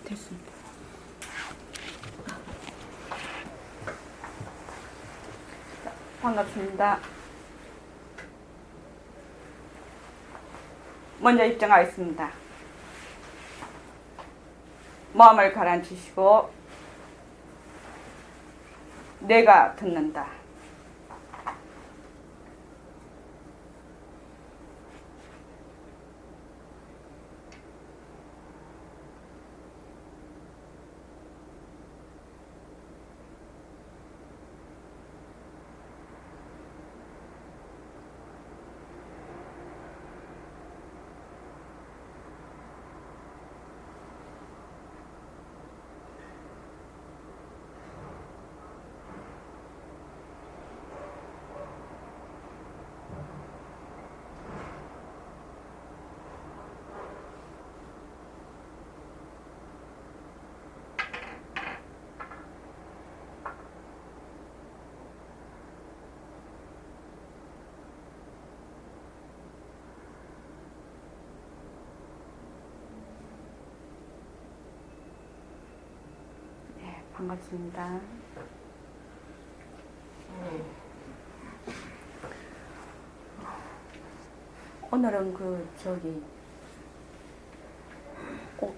됐습니다. 반갑습니다. 먼저 입장하겠습니다. 마음을 가라앉히시고 내가 듣는다. 반갑습니다. 오늘은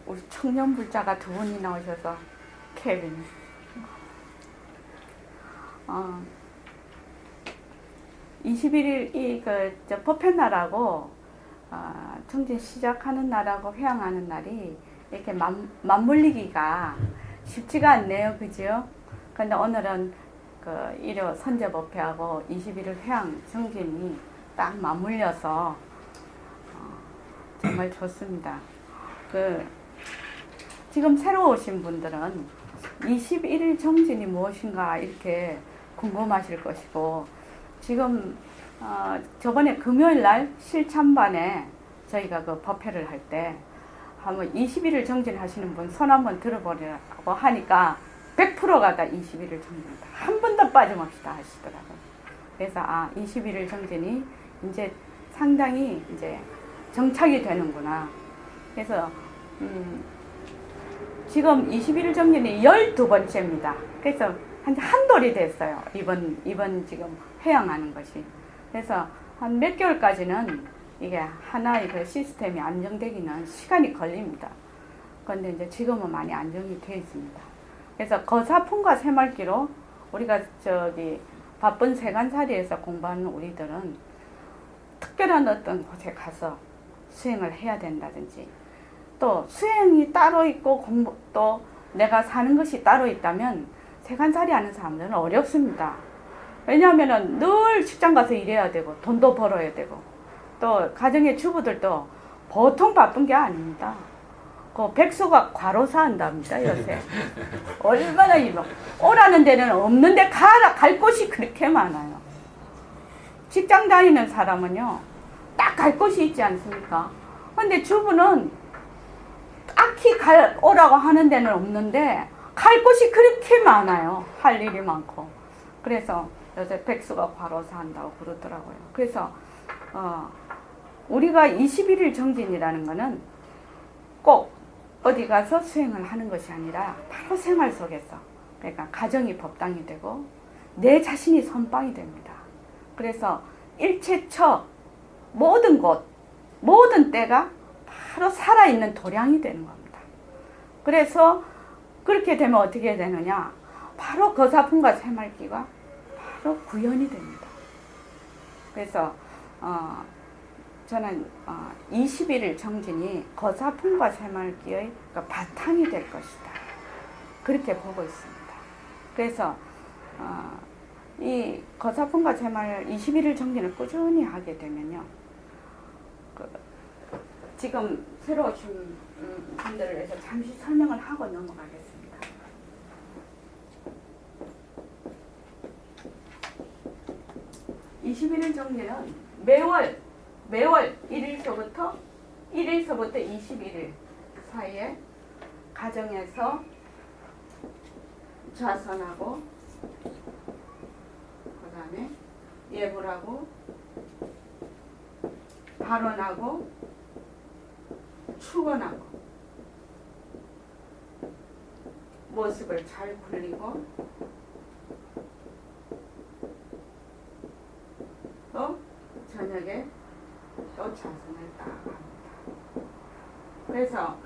우리 청년 불자가 두 분이 나오셔서 케빈 21일 이 법회날하고 정진 시작하는 날하고 회양하는 날이 이렇게 맞물리기가 쉽지가 않네요. 그죠? 근데 오늘은 일요 선제법회하고 21일 회양 정진이 딱 맞물려서 정말 좋습니다. 지금 새로 오신 분들은 21일 정진이 무엇인가 이렇게 궁금하실 것이고, 지금 저번에 금요일 날 실참반에 저희가 법회를 할 때 한번 21일 정진하시는 분 손 한번 들어보려고 하니까 100%가 다 21일 정진이다. 한 번도 빠짐없이 다 하시더라고요. 그래서 21일 정진이 이제 상당히 이제 정착이 되는구나. 그래서 지금 21일 정진이 12번째입니다. 그래서 한 돌이 됐어요. 이번 지금 회양하는 것이. 그래서 한 몇 개월까지는 이게 하나의 시스템이 안정되기는 시간이 걸립니다. 그런데 이제 지금은 많이 안정이 되어 있습니다. 그래서 거사품과 새말기로 우리가 바쁜 세간살이에서 공부하는 우리들은 특별한 어떤 곳에 가서 수행을 해야 된다든지, 또 수행이 따로 있고 또 내가 사는 것이 따로 있다면 세간살이 하는 사람들은 어렵습니다. 왜냐하면은 늘 직장 가서 일해야 되고 돈도 벌어야 되고, 또 가정의 주부들도 보통 바쁜 게 아닙니다. 백수가 과로사 한답니다, 요새. 얼마나 오라는 데는 없는데 갈 곳이 그렇게 많아요. 직장 다니는 사람은요, 딱 갈 곳이 있지 않습니까? 근데 주부는 딱히 오라고 하는 데는 없는데 갈 곳이 그렇게 많아요. 할 일이 많고. 그래서 요새 백수가 과로사 한다고 그러더라고요. 그래서 우리가 21일 정진이라는 거는 꼭 어디 가서 수행을 하는 것이 아니라 바로 생활 속에서, 그러니까 가정이 법당이 되고 내 자신이 선방이 됩니다. 그래서 일체처 모든 곳, 모든 때가 바로 살아있는 도량이 되는 겁니다. 그래서 그렇게 되면 어떻게 되느냐, 바로 거사품과 새말기가 바로 구현이 됩니다. 그래서 저는 21일 정진이 거사품과 새말기의 바탕이 될 것이다. 그렇게 보고 있습니다. 그래서 이 거사품과 새말 21일 정진을 꾸준히 하게 되면요, 지금 새로 오신 분들을 위해서 잠시 설명을 하고 넘어가겠습니다. (21일) 정진은 매월 1일서부터 21일 사이에 가정에서 좌선하고, 그 다음에 예불하고, 발언하고, 축원하고, 모습을 잘 굴리고 또 저녁에 또 자선을 딱 합니다. 그래서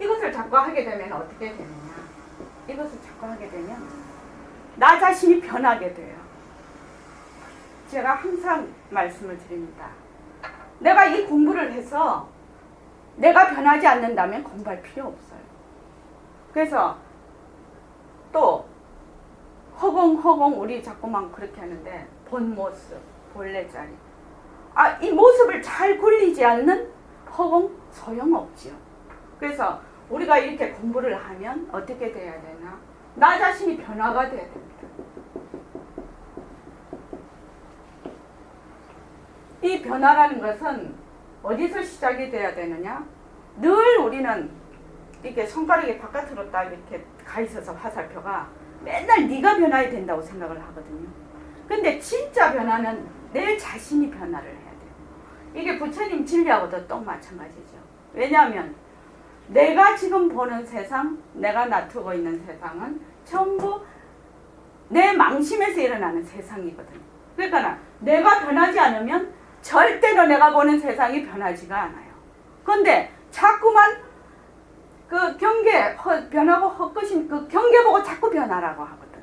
이것을 자꾸 하게 되면 어떻게 되느냐, 이것을 자꾸 하게 되면 나 자신이 변하게 돼요. 제가 항상 말씀을 드립니다. 내가 이 공부를 해서 내가 변하지 않는다면 공부할 필요 없어요. 그래서 또 허공 우리 자꾸만 그렇게 하는데 본 모습, 본래 자리. 이 모습을 잘 굴리지 않는 허공 소용없지요. 그래서 우리가 이렇게 공부를 하면 어떻게 돼야 되나? 나 자신이 변화가 돼야 됩니다. 이 변화라는 것은 어디서 시작이 돼야 되느냐? 늘 우리는 이렇게 손가락이 바깥으로 딱 이렇게 가 있어서 화살표가 맨날 네가 변화해야 된다고 생각을 하거든요. 근데 진짜 변화는 내 자신이 변화를 해야 돼요. 이게 부처님 진리하고도 또 마찬가지죠. 왜냐하면 내가 지금 보는 세상, 내가 놔두고 있는 세상은 전부 내 망심에서 일어나는 세상이거든요. 그러니까 내가 변하지 않으면 절대로 내가 보는 세상이 변하지가 않아요. 그런데 자꾸만 그 경계, 변하고 헛것인 그 경계 보고 자꾸 변하라고 하거든.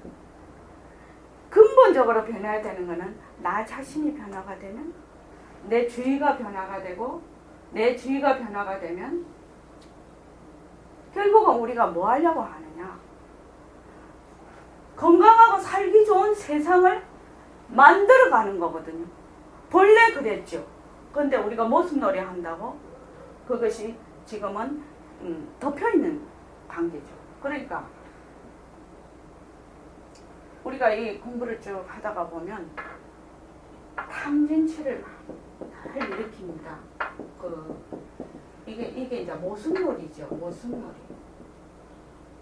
근본적으로 변해야 되는 거는 나 자신이 변화가 되면 내 주위가 변화가 되고, 내 주위가 변화가 되면 결국은 우리가 뭐 하려고 하느냐? 건강하고 살기 좋은 세상을 만들어가는 거거든요. 본래 그랬죠. 그런데 우리가 모습놀이 한다고 그것이 지금은 덮여있는 관계죠. 그러니까 우리가 이 공부를 쭉 하다가 보면 탐진치를 잘 일으킵니다. 이게 이제 모습놀이죠. 모습놀이.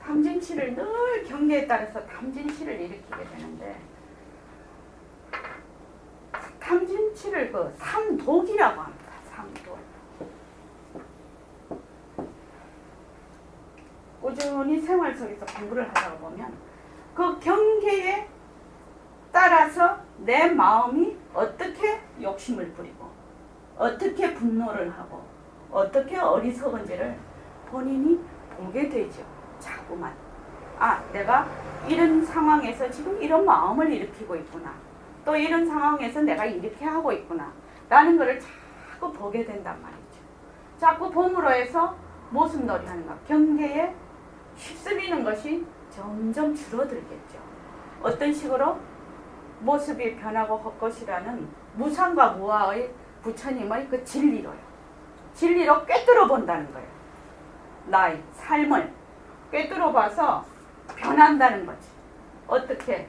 탐진치를 늘 경계에 따라서 탐진치를 일으키게 되는데, 탐진치를 그 삼독이라고 합니다. 삼독. 꾸준히 생활 속에서 공부를 하다가 보면 그 경계에 따라서 내 마음이 어떻게 욕심을 부리고 어떻게 분노를 하고 어떻게 어리석은지를 본인이 보게 되죠. 자꾸만. 내가 이런 상황에서 지금 이런 마음을 일으키고 있구나. 또 이런 상황에서 내가 이렇게 하고 있구나. 라는 것을 자꾸 보게 된단 말이죠. 자꾸 봄으로 해서 모습놀이 하는 것. 경계에 휩쓸리는 것이 점점 줄어들겠죠. 어떤 식으로? 모습이 변하고 헛것이라는 무상과 무아의 부처님의 그 진리로요. 진리로 꿰뚫어 본다는 거예요. 나의 삶을 꿰뚫어 봐서 변한다는 거지. 어떻게?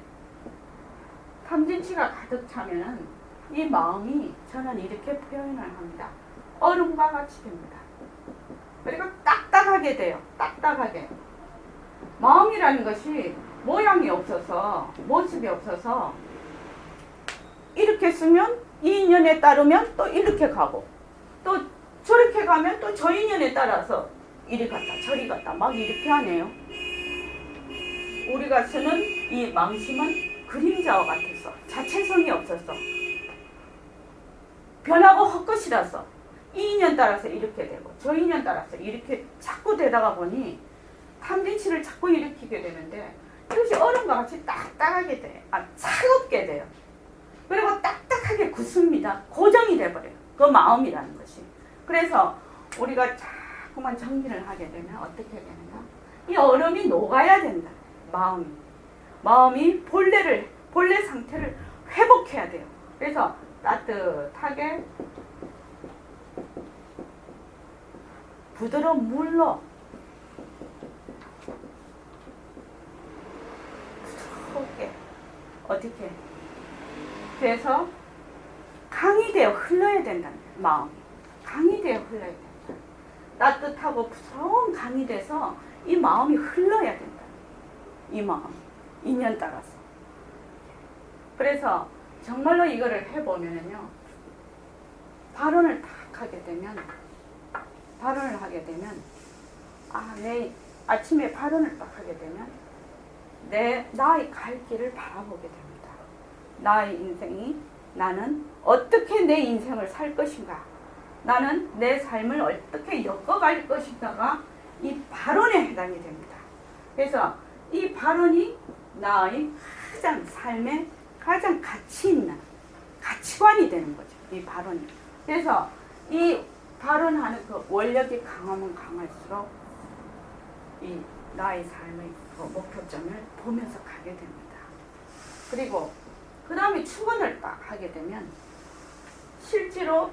탐진치가 가득 차면은 이 마음이, 저는 이렇게 표현을 합니다. 얼음과 같이 됩니다. 그리고 딱딱하게 돼요. 딱딱하게. 마음이라는 것이 모양이 없어서, 모습이 없어서 이렇게 쓰면 이 인연에 따르면 또 이렇게 가고, 또 저렇게 가면 또 저 인연에 따라서 이리 갔다 저리 갔다 막 이렇게 하네요. 우리가 쓰는 이 망심은 그림자와 같아서 자체성이 없어서 변하고 헛것이라서 이 인연 따라서 이렇게 되고 저 인연 따라서 이렇게 자꾸 되다가 보니 탐진치를 자꾸 일으키게 되는데, 이것이 얼음과 같이 딱딱하게 돼요. 차갑게 돼요. 그리고 딱딱하게 굳습니다. 고정이 돼버려요. 그 마음이라는 것이. 그래서 우리가 자꾸만 정진을 하게 되면 어떻게 되느냐? 이 얼음이 녹아야 된다. 마음이 본래 상태를 회복해야 돼요. 그래서 따뜻하게 부드러운 물로 부드럽게 어떻게 돼서 강이 되어 흘러야 된다는 거예요. 마음이 강이 되어 흘러야 된다. 따뜻하고 부드러운 강이 돼서 이 마음이 흘러야 된다. 이 마음, 인연 따라서. 그래서 정말로 이거를 해보면요, 발언을 하게 되면 내 아침에 발언을 딱 하게 되면 나의 갈 길을 바라보게 됩니다. 나의 인생이 나는 어떻게 내 인생을 살 것인가, 나는 내 삶을 어떻게 엮어갈 것인가가 이 발언에 해당이 됩니다. 그래서 이 발언이 나의 가장 삶에 가장 가치 있는 가치관이 되는 거죠. 이 발언이. 그래서 이 발언하는 그 원력이 강하면 강할수록 이 나의 삶의 그 목표점을 보면서 가게 됩니다. 그리고 그 다음에 축원을 딱 하게 되면 실제로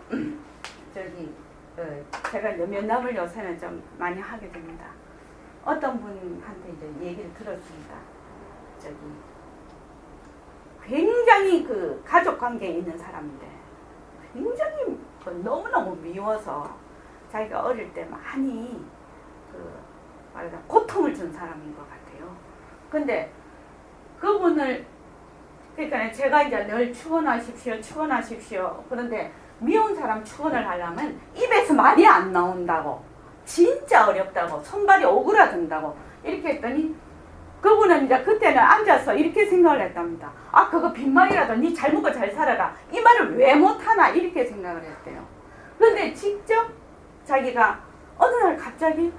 제가 면담을 요새는 좀 많이 하게 됩니다. 어떤 분한테 이제 얘기를 들었습니다. 굉장히 그 가족 관계에 있는 사람인데 굉장히 너무너무 미워서 자기가 어릴 때 많이 고통을 준 사람인 것 같아요. 근데 그분을, 그러니까 제가 이제 늘 축원하십시오. 그런데 미운 사람 축원을 하려면 입에서 말이 안 나온다고, 진짜 어렵다고, 손발이 오그라든다고 이렇게 했더니 그분은 이제 그때는 앉아서 이렇게 생각을 했답니다. 그거 빈말이라도 니 잘 먹고 잘 살아라, 이 말을 왜 못하나, 이렇게 생각을 했대요. 그런데 직접 자기가 어느 날 갑자기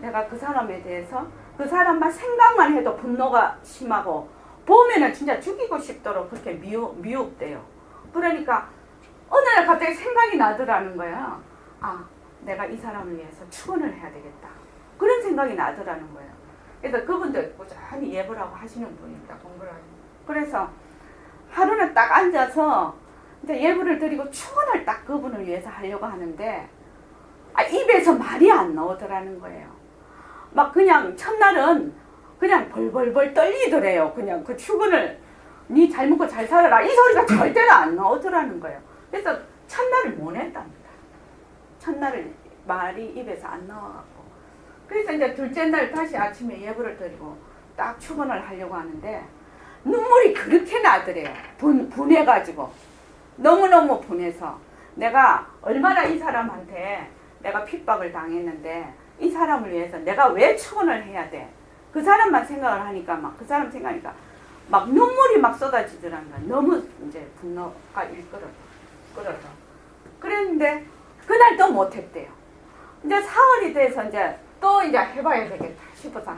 내가 그 사람에 대해서 그 사람만 생각만 해도 분노가 심하고 보면은 진짜 죽이고 싶도록 그렇게 미흡대요. 그러니까 어느 날 갑자기 생각이 나더라는 거야. 내가 이 사람을 위해서 축원을 해야 되겠다, 그런 생각이 나더라는 거예요. 그래서 그분도 꾸준히 예불 하고 하시는 분입니다. 공부를 하시는. 그래서 하루는 딱 앉아서 이제 예불을 드리고 축원을 딱 그분을 위해서 하려고 하는데 입에서 말이 안 나오더라는 거예요. 막 그냥 첫날은 그냥 벌벌벌 떨리더래요. 그냥 그 축원을 니 잘 먹고 잘 살아라, 이 소리가 절대로 안 나오더라는 거예요. 그래서 첫날을 못 했답니다. 첫날을 말이 입에서 안 나와갖고. 그래서 이제 둘째 날 다시 아침에 예불을 드리고 딱 축원을 하려고 하는데 눈물이 그렇게 나더래요. 분해가지고. 너무너무 분해서 내가 얼마나 이 사람한테 내가 핍박을 당했는데 이 사람을 위해서 내가 왜 축원을 해야 돼? 그 사람만 생각을 하니까 그 사람 생각하니까 눈물이 쏟아지더라는 거야. 너무 이제 분노가 끌어서. 그랬는데 그날 또 못했대요. 이제 사흘이 돼서 이제 또 이제 해봐야 되겠다 싶어서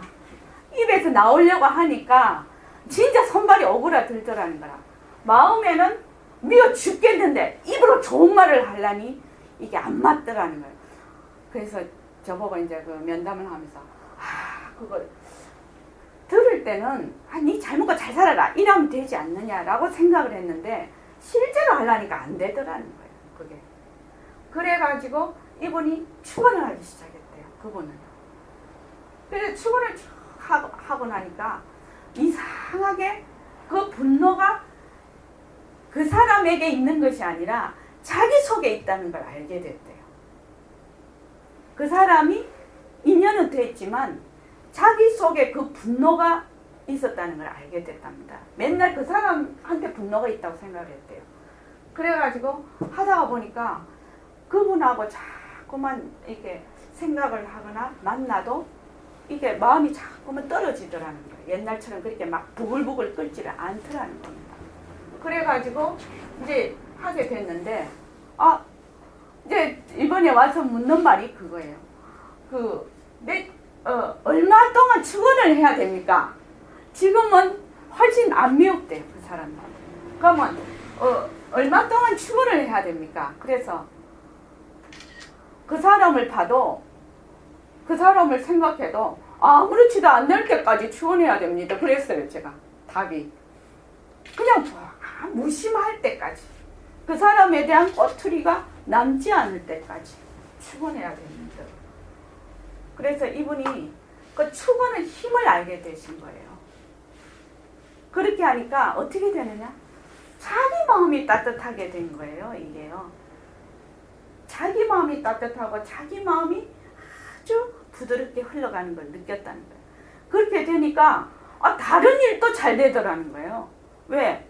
입에서 나오려고 하니까 진짜 손발이 오그라들더라는 거라. 마음에는 미워 죽겠는데 입으로 좋은 말을 하려니 이게 안 맞더라는 거예요. 그래서 저보고 이제 그 면담을 하면서 그거 들을 때는 니 잘 먹고 잘 살아라 이러면 되지 않느냐라고 생각을 했는데 실제로 하려니까 안 되더라는 거예요. 그게. 그래가지고 이분이 축원을 하기 시작했대요. 그분은. 그래서 축원을 하고 나니까 이상하게 그 분노가 그 사람에게 있는 것이 아니라 자기 속에 있다는 걸 알게 됐대요. 그 사람이 인연은 됐지만 자기 속에 그 분노가 있었다는 걸 알게 됐답니다. 맨날 그 사람한테 분노가 있다고 생각을 했대요. 그래가지고 하다가 보니까 그분하고 자꾸만 이렇게 생각을 하거나 만나도 이게 마음이 자꾸만 떨어지더라는 거예요. 옛날처럼 그렇게 막 부글부글 끓지를 않더라는 겁니다. 그래가지고 이제 하게 됐는데 이제 이번에 와서 묻는 말이 그거예요. 얼마 동안 축원을 해야 됩니까? 지금은 훨씬 안 미흡대요. 그 사람은. 그러면 얼마 동안 축원을 해야 됩니까? 그래서 그 사람을 봐도 그 사람을 생각해도 아무렇지도 않을 때까지 축원해야 됩니다. 그랬어요. 제가 답이. 그냥 무심할 때까지. 그 사람에 대한 꼬투리가 남지 않을 때까지 축원해야 됩니다. 그래서 이분이 그 축원의 힘을 알게 되신 거예요. 그렇게 하니까 어떻게 되느냐? 자기 마음이 따뜻하게 된 거예요. 이게요. 자기 마음이 따뜻하고 자기 마음이 아주 부드럽게 흘러가는 걸 느꼈다는 거예요. 그렇게 되니까 다른 일도 잘 되더라는 거예요. 왜?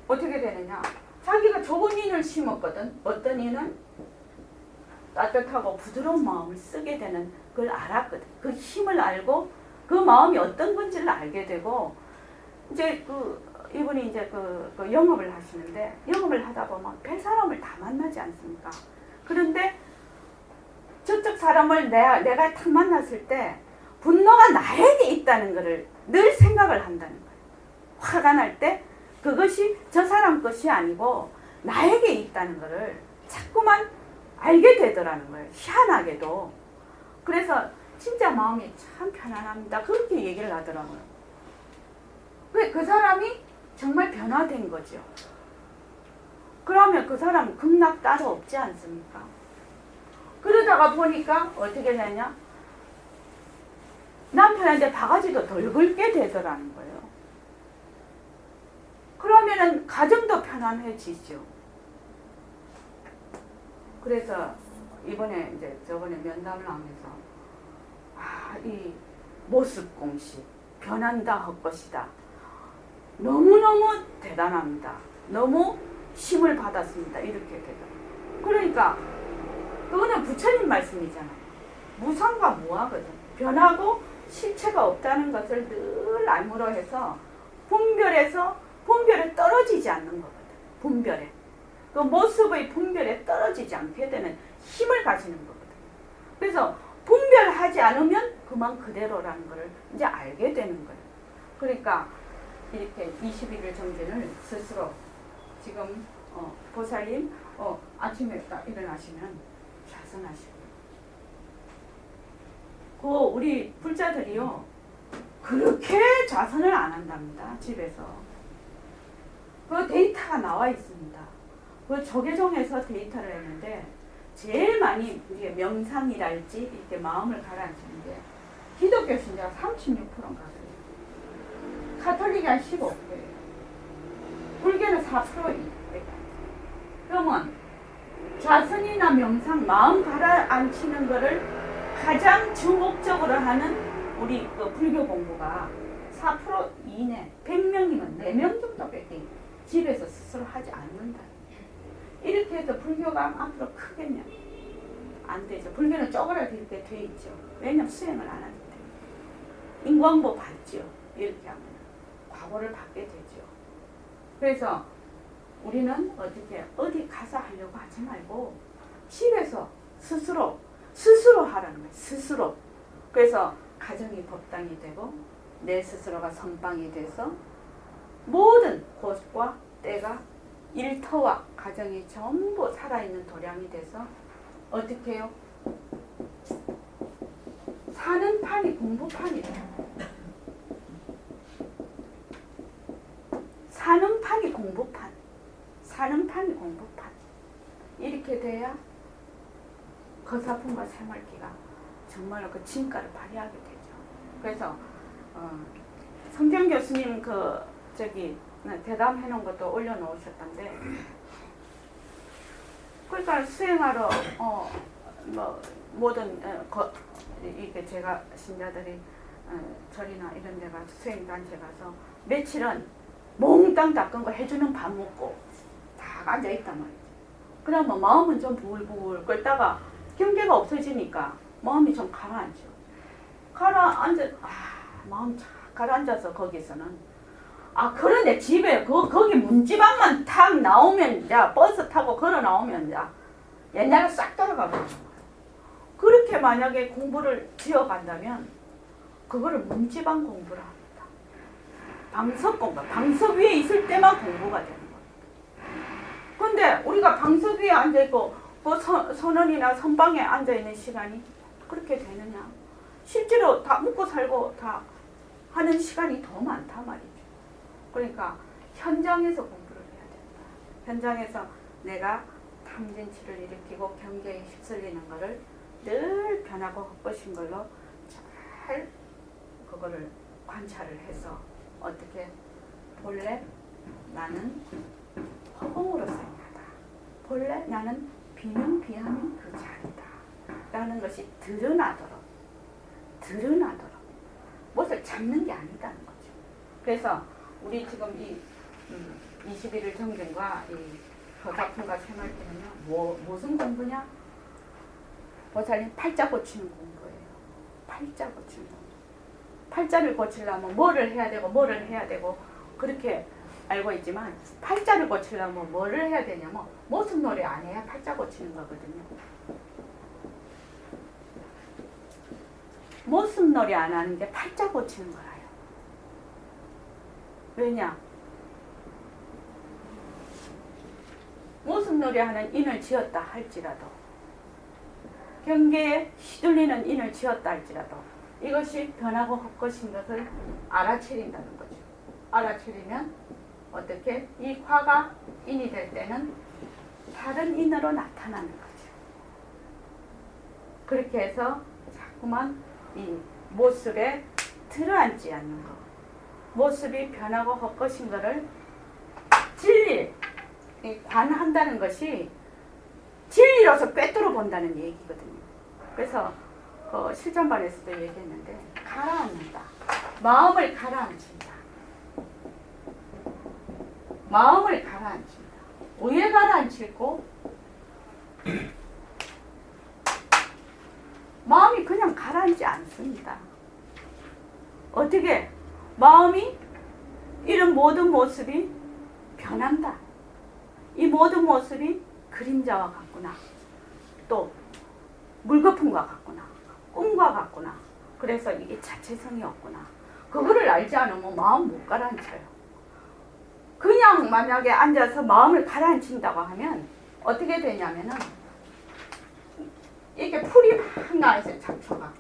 어떻게 되느냐? 자기가 좋은 인을 심었거든. 어떤 인은 따뜻하고 부드러운 마음을 쓰게 되는 그걸 알았거든. 그 힘을 알고 그 마음이 어떤 건지를 알게 되고 이제 이분이 이제 그 영업을 하시는데 영업을 하다 보면 별 사람을 다 만나지 않습니까? 그런데 저쪽 사람을 내가 탁 만났을 때 분노가 나에게 있다는 것을 늘 생각을 한다는 거예요. 화가 날 때 그것이 저 사람 것이 아니고 나에게 있다는 것을 자꾸만 알게 되더라는 거예요. 희한하게도. 그래서 진짜 마음이 참 편안합니다. 그렇게 얘기를 하더라고요. 그 사람이 정말 변화된 거죠. 그러면 그 사람 극락 따로 없지 않습니까? 그러다가 보니까 어떻게 되냐? 남편한테 바가지도 덜 긁게 되더라는 거예요. 그러면은 가정도 편안해지죠. 그래서 이번에 이제 저번에 면담을 하면서 이 모습 공식 변한다 할 것이다. 너무너무 대단합니다. 너무 힘을 받았습니다. 이렇게 되더라고요. 그러니까 그거는 부처님 말씀이잖아요. 무상과 무하거든. 변하고 실체가 없다는 것을 늘 알므로 해서 분별에 떨어지지 않는 거거든. 분별에. 그 모습의 분별에 떨어지지 않게 되는 힘을 가지는 거거든. 그래서 분별하지 않으면 그만 그대로라는 것을 이제 알게 되는 거예요. 그러니까 이렇게 21일 정진을 스스로 지금 보살님 아침에 딱 일어나시면 자선하시고 우리 불자들이요 그렇게 자선을 안 한답니다. 집에서 그 데이터가 나와 있습니다. 그 조계종에서 데이터를 했는데 제일 많이 이게 명상이랄지 이렇게 마음을 가라앉히는 게 기독교 신자가 36%인가 그래요. 카톨릭이 한 15%예요. 불교는 4%예요. 그러면 자선이나 명상, 마음 가라앉히는 거를 가장 주목적으로 하는 우리 그 불교 공부가 4% 이내, 100명이면 4명 정도밖에 집에서 스스로 하지 않는다. 이렇게 해서 불교가 앞으로 크겠냐? 안 되죠. 불교는 쪼그라들게 돼 있죠. 왜냐면 수행을 안 하기 때문에. 인광보 받죠. 이렇게 하면 과보를 받게 되죠. 그래서 우리는 어디 가서 하려고 하지 말고 집에서 스스로 하라는 거예요. 스스로. 그래서 가정이 법당이 되고 내 스스로가 선방이 돼서 모든 곳과 때가 일터와 가정이 전부 살아있는 도량이 돼서 어떻게 해요? 사는 판이 공부판이 돼요. 사는 판이 공부판. 사는 판이 공부판. 이렇게 돼야 거사품과 새말기가 정말로 그 진가를 발휘하게 되죠. 그래서 성경 교수님 대담해 놓은 것도 올려놓으셨던데 그러니까 수행하러 모든 이게 제가 신자들이 절이나 이런 데 가서 수행단체 가서 며칠은 몽땅 닦은 거 해주는 밥 먹고 다 앉아있단 말이죠. 그러면 마음은 좀 부글부글 끓다가 경계가 없어지니까 마음이 좀 가라앉죠. 마음 쫙 가라앉아서 거기서는 그런데 집에 거기 문지방만 탁 나오면 버스 타고 걸어 나오면 옛날에 싹 돌아가거든요. 그렇게 만약에 공부를 지어간다면 그거를 문지방 공부를 합니다. 방석 공부, 방석 위에 있을 때만 공부가 되는 거예요. 근데 우리가 방석 위에 앉아있고 선원이나 선방에 앉아있는 시간이 그렇게 되느냐? 실제로 다 먹고 살고 다 하는 시간이 더 많단 말이죠. 그러니까 현장에서 공부를 해야 된다. 현장에서 내가 탐진치를 일으키고 경계에 휩쓸리는 것을 늘 변하고 헛것인 걸로 잘 그거를 관찰을 해서 어떻게 본래 나는 허공으로 생각하다. 본래 나는 비는 비하는 그 자리다. 라는 것이 드러나도록 무엇을 잡는 게 아니다는 거죠. 그래서 우리 지금 이 21일 정진과 이 거사품과 새말기는요 무슨 공부냐? 보살님 팔자 고치는 공부예요. 팔자 고친다. 팔자를 고치려면 뭐를 해야 되고 뭐를 해야 되고 그렇게 알고 있지만 팔자를 고치려면 뭐를 해야 되냐면 모습놀이 안 해야 팔자 고치는 거거든요. 모습놀이 안 하는 게 팔자 고치는 거라요. 왜냐? 모습놀이 하는 인을 지었다 할지라도 경계에 휘둘리는 인을 지었다 할지라도 이것이 변하고 헛것인 것을 알아차린다는 거죠. 알아차리면 어떻게? 이 화가 인이 될 때는 다른 인으로 나타나는 거죠. 그렇게 해서 자꾸만 이 모습에 들어앉지 않는 거. 모습이 변하고 헛것인 것을 진리, 관한다는 것이 진리로서 꿰뚫어 본다는 얘기거든요. 그래서 실전반에서도 얘기했는데 가라앉는다. 마음을 가라앉힌다. 마음을 가라앉힌다. 왜 가라앉히고 마음이 그냥 가라앉지 않습니다. 어떻게? 마음이 이런 모든 모습이 변한다. 이 모든 모습이 그림자와 같구나. 또 물거품과 같구나. 꿈과 같구나. 그래서 이게 자체성이 없구나. 그거를 알지 않으면 마음 못 가라앉혀요. 그냥 만약에 앉아서 마음을 가라앉힌다고 하면 어떻게 되냐면은 이렇게 풀이 막 나있어요. 잡초가.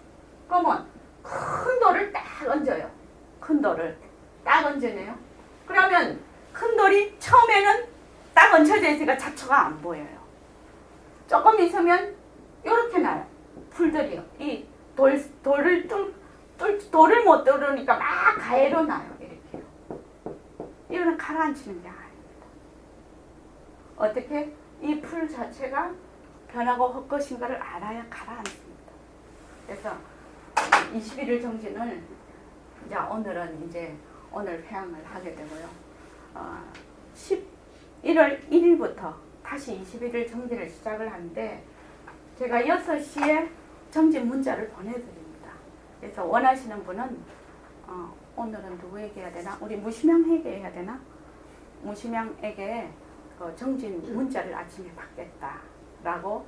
그러면 큰 돌을 딱 얹어요. 큰 돌을 딱 얹어내요. 그러면 큰 돌이 처음에는 딱 얹혀져 있으니까 잡초가 안 보여요. 조금 있으면 이렇게 나요. 풀들이요. 이 돌을 못 뚫으니까 막 가해로 나요. 이렇게. 이거는 가라앉히는 게 아닙니다. 어떻게? 이 풀 자체가 변하고 헛것인가를 알아야 가라앉습니다. 그래서 21일 정진을 이제 오늘 회양을 하게 되고요. 11월 1일부터 다시 21일 정진을 시작을 하는데 제가 6시에 정진 문자를 보내드립니다. 그래서 원하시는 분은 오늘은 누구에게 해야 되나? 우리 무심양에게 해야 되나? 무심양에게 정진 문자를 아침에 받겠다라고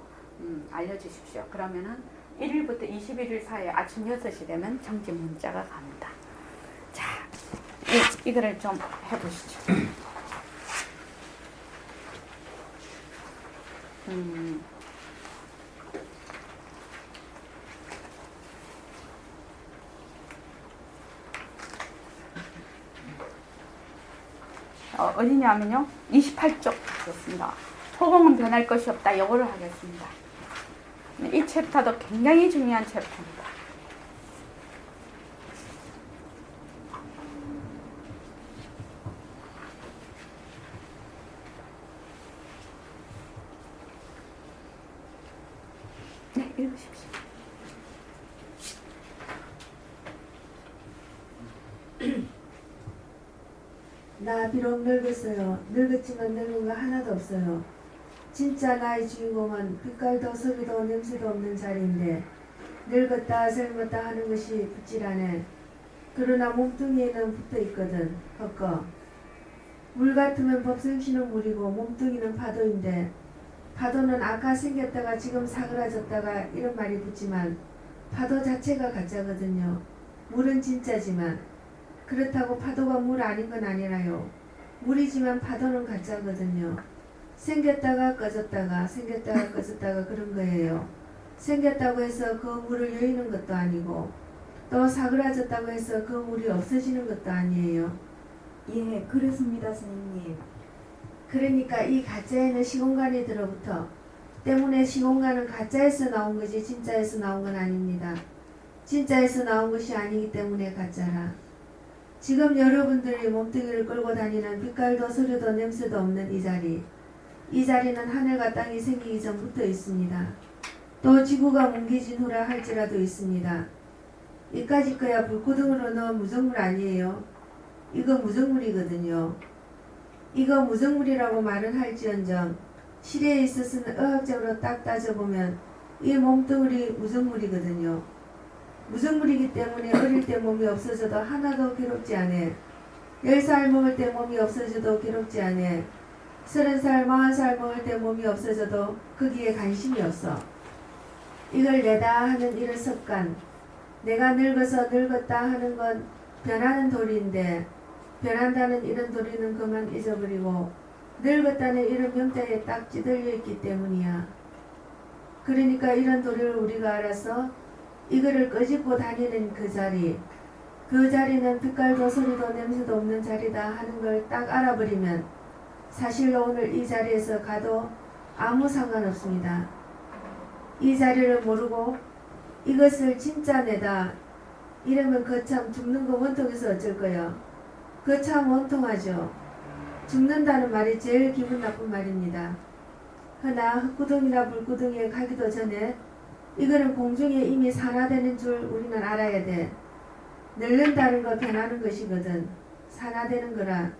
알려주십시오. 그러면은 1일부터 21일 사이에 아침 6시 되면 정진 문자가 갑니다. 자, 이거를 좀 해보시죠. 어디냐면요. 28쪽 하겠습니다. 호공은 변할 것이 없다. 이거를 하겠습니다. 이 챕터도 굉장히 중요한 챕터입니다. 네, 읽으십시오. 나 비록 늙었어요. 늙었지만 늙은 거 하나도 없어요. 진짜 나의 주인공은 빛깔도 소리도 냄새도 없는 자리인데 늙었다 젊었다 하는 것이 붙질 않네. 그러나 몸뚱이에는 붙어있거든. 꺾어. 물 같으면 법성시는 물이고 몸뚱이는 파도인데 파도는 아까 생겼다가 지금 사그라졌다가 이런 말이 붙지만 파도 자체가 가짜거든요. 물은 진짜지만 그렇다고 파도가 물 아닌 건 아니라요. 물이지만 파도는 가짜거든요. 생겼다가 꺼졌다가 생겼다가 꺼졌다가 그런 거예요. 생겼다고 해서 그 물을 여의는 것도 아니고 또 사그라졌다고 해서 그 물이 없어지는 것도 아니에요. 예, 그렇습니다, 선생님. 그러니까 이 가짜에는 시공간이 들어붙어 때문에 시공간은 가짜에서 나온 거지 진짜에서 나온 건 아닙니다. 진짜에서 나온 것이 아니기 때문에 가짜라. 지금 여러분들이 몸뚱이를 끌고 다니는 빛깔도 소리도 냄새도 없는 이 자리는 하늘과 땅이 생기기 전부터 있습니다. 또 지구가 뭉개진 후라 할지라도 있습니다. 이까짓 거야 불구덩으로 넣은 무정물 아니에요. 이거 무정물이거든요. 이거 무정물이라고 말은 할지언정 실에 있어서는 의학적으로 딱 따져보면 이 몸뚱이 무정물이거든요. 무정물이기 때문에 어릴 때 몸이 없어져도 하나도 괴롭지 않아. 10살 먹을 때 몸이 없어져도 괴롭지 않아. 30살, 40살 먹을 때 몸이 없어져도 거기에 관심이 없어. 이걸 내다 하는 이런 습관, 내가 늙어서 늙었다 하는 건 변하는 도리인데 변한다는 이런 도리는 그만 잊어버리고 늙었다는 이런 명자에 딱 찌들려 있기 때문이야. 그러니까 이런 도리를 우리가 알아서 이거를 끄집고 다니는 그 자리, 그 자리는 빛깔도 소리도 냄새도 없는 자리다 하는 걸 딱 알아버리면 사실로 오늘 이 자리에서 가도 아무 상관없습니다. 이 자리를 모르고 이것을 진짜 내다 이러면 거참 죽는 거 원통해서 어쩔 거요. 거참 원통하죠. 죽는다는 말이 제일 기분 나쁜 말입니다. 허나 흙구덩이나 물구덩이에 가기도 전에 이거는 공중에 이미 산화되는 줄 우리는 알아야 돼. 늙는다는 거 변하는 것이거든. 산화되는 거라.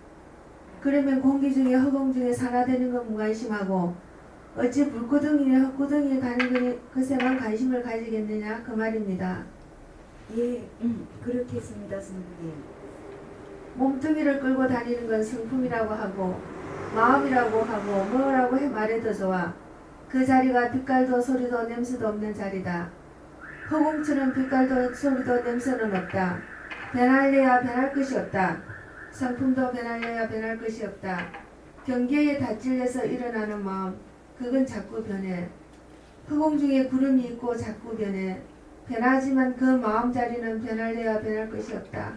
그러면 공기 중에 허공 중에 산화되는 건 무관심하고 어찌 물구덩이에 흙구덩이에 가는 것에만 관심을 가지겠느냐 그 말입니다. 예, 그렇겠습니다, 스님. 몸뚱이를 끌고 다니는 건 성품이라고 하고 마음이라고 하고 뭐라고 해 말해도 좋아. 그 자리가 빛깔도 소리도 냄새도 없는 자리다. 허공처럼 빛깔도 소리도 냄새는 없다. 변할래야 변할 것이 없다. 성품도 변할래야 변할 것이 없다. 경계에 닷질려서 일어나는 마음, 그건 자꾸 변해. 허공 중에 구름이 있고 자꾸 변해. 변하지만 그 마음자리는 변할래야 변할 것이 없다.